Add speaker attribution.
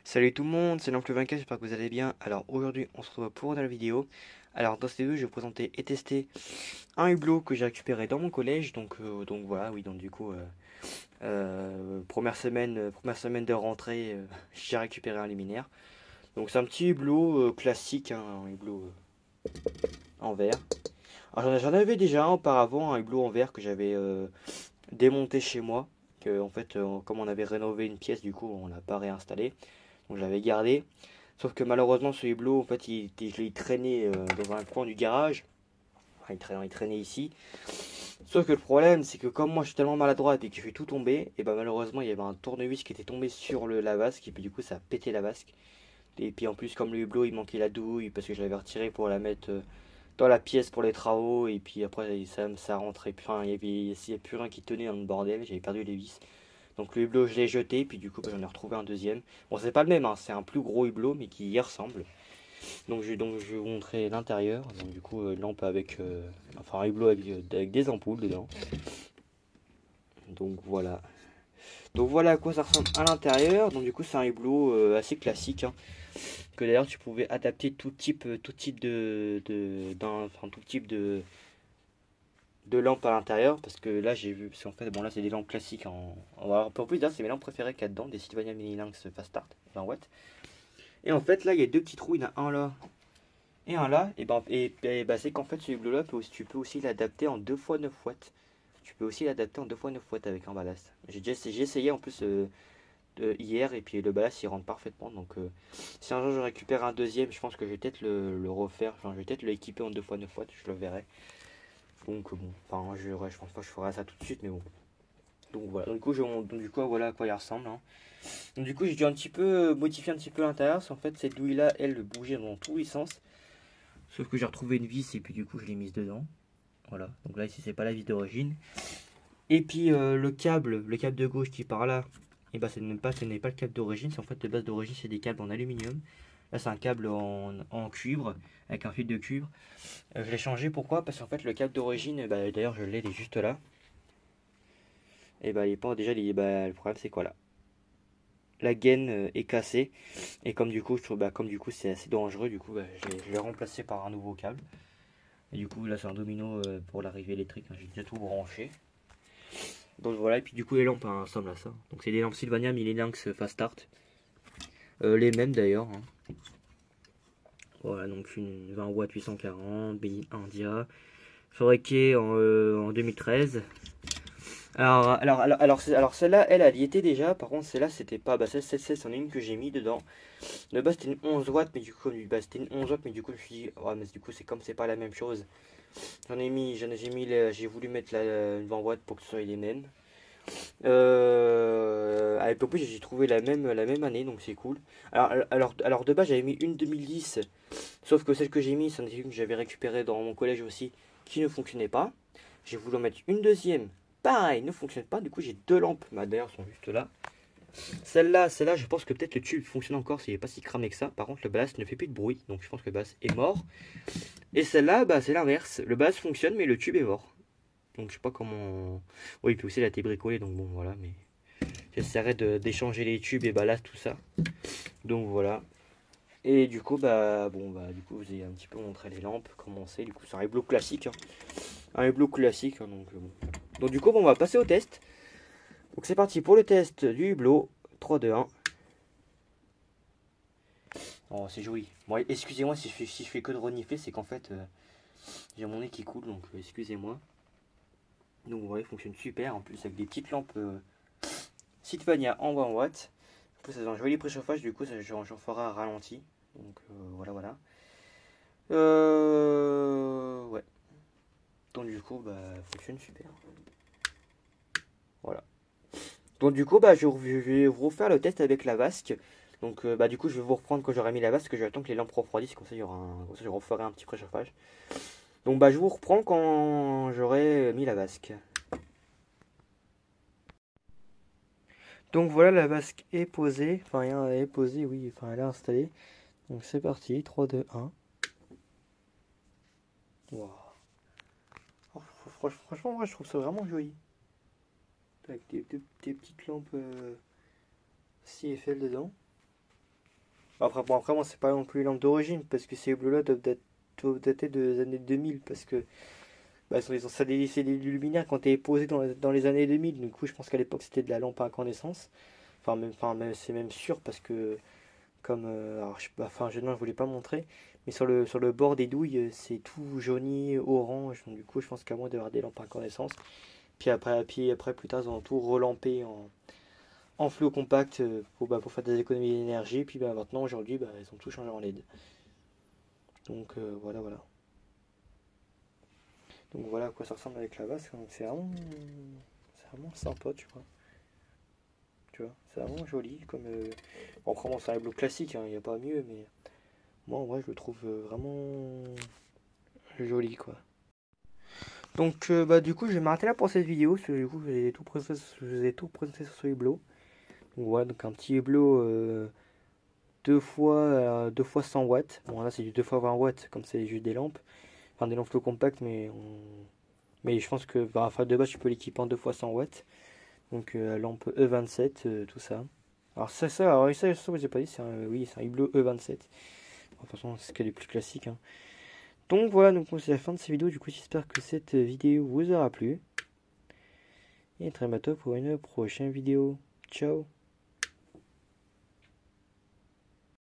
Speaker 1: Salut tout le monde, c'est l'oncle 24, j'espère que vous allez bien. Alors aujourd'hui on se retrouve pour une nouvelle vidéo. Alors dans cette vidéo je vais vous présenter et tester un hublot que j'ai récupéré dans mon collège. Donc voilà, oui, donc du coup première semaine de rentrée, j'ai récupéré un luminaire. Donc c'est un petit hublot classique, hein, un hublot en verre. Alors j'en avais déjà un auparavant, un hublot en verre que j'avais démonté chez moi. Que, en fait comme on avait rénové une pièce, du coup on l'a pas réinstallé. Donc je l'avais gardé. Sauf que malheureusement, ce hublot, en fait, il traînait dans un coin du garage. Enfin, il traînait ici. Sauf que le problème, c'est que comme moi, je suis tellement maladroit et que je fais tout tomber, et ben malheureusement, il y avait un tournevis qui était tombé sur la vasque, et puis du coup, ça a pété la vasque. Et puis en plus, comme le hublot, il manquait la douille, parce que je l'avais retiré pour la mettre dans la pièce pour les travaux, et puis après, ça rentrait. Enfin, il y avait plus rien qui tenait dans le bordel, j'avais perdu les vis. Donc le hublot, je l'ai jeté, puis du coup, j'en ai retrouvé un deuxième. Bon, c'est pas le même, hein, c'est un plus gros hublot, mais qui y ressemble. Donc je vais vous montrer l'intérieur. Donc du coup, lampe avec, enfin un hublot avec des ampoules dedans. Donc voilà. Donc voilà à quoi ça ressemble à l'intérieur. Donc du coup, c'est un hublot assez classique, hein, que d'ailleurs tu pouvais adapter tout type enfin tout type de lampe à l'intérieur. Parce que là, j'ai vu, parce qu'en fait, bon là, c'est des lampes classiques en plus, là, c'est mes lampes préférées qu'il y a dedans, des Sylvania Mini Lynx Fast Start 20 watts. Et en fait, là, il y a deux petits trous. Il y en a un là et un là, et c'est qu'en fait ce hublot-là, tu peux aussi l'adapter en 2 fois 9 watts. Tu peux aussi l'adapter en 2 fois 9 watts avec un ballast. J'ai essayé en plus hier, et puis le ballast il rentre parfaitement. Donc si un jour je récupère un deuxième, je pense que je vais peut-être le refaire. Enfin, je vais peut-être l'équiper en 2 fois 9 watts, je le verrai. Donc bon, enfin je pense pas que je ferai ça tout de suite, mais bon. Donc voilà, donc, du coup voilà à quoi il ressemble, hein. Donc du coup j'ai dû un petit peu modifier un petit peu l'intérieur. En fait cette douille là, elle bougeait dans tous les sens. Sauf que j'ai retrouvé une vis et puis du coup je l'ai mise dedans. Voilà, donc là ici c'est pas la vis d'origine. Et puis le câble de gauche qui part là, et bah ce n'est pas le câble d'origine, c'est en fait de base d'origine c'est des câbles en aluminium. Là c'est un câble en cuivre, avec un fil de cuivre. Je l'ai changé, pourquoi? Parce qu'en fait le câble d'origine, bah, d'ailleurs je l'ai, il est juste là. Et bah il est pas déjà, bah, le problème c'est quoi là? La gaine est cassée. Et comme du coup je trouve, bah, comme du coup c'est assez dangereux, du coup bah, je l'ai remplacé par un nouveau câble. Et du coup là c'est un domino pour l'arrivée électrique, hein, j'ai déjà tout branché. Donc voilà, et puis du coup les lampes, hein, ressemblent à ça. Donc c'est des lampes Sylvania Mini Lynx Fast Start. Les mêmes d'ailleurs, hein. Voilà, donc une 20 watts 840, India, fabriquée en 2013. Alors celle-là, elle y était déjà. Par contre, celle-là, c'était pas. Bah, celle c'en est une que j'ai mis dedans. De base, c'était une 11 watts, mais du coup, c'était une 11 watts, mais du coup, je me suis dit, ouais, mais du coup, c'est comme c'est pas la même chose. J'ai voulu mettre une 20 watts pour que ce soit les mêmes. Avec en plus j'ai trouvé la même année, donc c'est cool. Alors de base j'avais mis une 2010, sauf que celle que j'ai mis, c'en est une que j'avais récupérée dans mon collège aussi, qui ne fonctionnait pas. J'ai voulu en mettre une deuxième, pareil, ne fonctionne pas. Du coup j'ai deux lampes, ma d'ailleurs sont juste là. Celle-là, je pense que peut-être le tube fonctionne encore s'il n'est pas si cramé que ça. Par contre le ballast ne fait plus de bruit, donc je pense que le ballast est mort. Et celle-là, bah c'est l'inverse. Le ballast fonctionne mais le tube est mort. Donc je sais pas comment. Oui, puis aussi elle a été bricolée, donc bon voilà, mais. J'essaierai d'échanger les tubes et ballast, tout ça. Donc voilà. Et du coup, du coup, vous avez un petit peu montré les lampes, comment c'est. Du coup, c'est un hublot classique, hein. Un hublot classique, hein, bon. Donc du coup, bon, on va passer au test. Donc c'est parti pour le test du hublot. 3, 2, 1. Oh, c'est joli. Bon, excusez-moi si je fais que de renifler, c'est qu'en fait, j'ai mon nez qui coule, donc excusez-moi. Donc vous voyez, il fonctionne super. En plus, avec des petites lampes Sylvania en 20 watts. En plus, ça a un joli préchauffage, du coup, j'en ferai un ralenti. Donc voilà, voilà. Ouais. Donc du coup, bah, fonctionne super. Voilà. Donc du coup, bah, je vais vous refaire le test avec la vasque. Donc bah, du coup, je vais vous reprendre quand j'aurai mis la vasque, que j'attends que les lampes refroidissent, comme ça, comme ça, je referai un petit préchauffage. Donc bah, je vous reprends quand j'aurai mis la vasque. Donc voilà, la vasque est posée. Enfin, elle est posée, oui. Enfin, elle est installée. Donc c'est parti. 3, 2, 1. Wow. Oh, franchement, moi, je trouve ça vraiment joli. Avec des petites lampes CFL dedans. Après moi, c'est pas non plus une lampe d'origine, parce que ces hublots-là doivent dater des années 2000, parce que bah, c'est des luminaires quand t'es posé dans les années 2000. Du coup, je pense qu'à l'époque, c'était de la lampe à incandescence. C'est même sûr, parce que, comme. Alors, je voulais pas montrer, mais sur le bord des douilles, c'est tout jauni, orange. Donc, du coup, je pense qu'à moins d'avoir des lampes à incandescence. Puis après plus tard, ils ont tout relampé en fluo compact pour faire des économies d'énergie. Puis bah, maintenant, aujourd'hui, bah, ils ont tout changé en LED. Donc voilà. Donc voilà à quoi ça ressemble avec la vasque. Donc c'est vraiment sympa, tu vois. Tu vois, c'est vraiment joli. Bon, après, bon, c'est un hibou classique, il n'y a pas mieux, mais moi, en vrai, je le trouve vraiment joli, quoi. Donc, bah, du coup, je vais m'arrêter là pour cette vidéo. Parce que, du coup, je vous ai tout présenté sur ce hublot. Donc, voilà, donc un petit hublot deux fois 100 watts. Bon, là, c'est du 2 fois 20 watts, comme c'est juste des lampes. Enfin, des lampes flow compactes, mais je pense que, bah, enfin, de base, tu peux l'équiper en 2 fois 100 watts. Donc, lampe E27, tout ça. Alors, ça, vous ai pas dit, oui, c'est un hublot E27. De toute façon, c'est ce qu'il y a de plus classique, hein. Donc, voilà, donc, c'est la fin de cette vidéo. Du coup, j'espère que cette vidéo vous aura plu. Et très bientôt pour une prochaine vidéo. Ciao!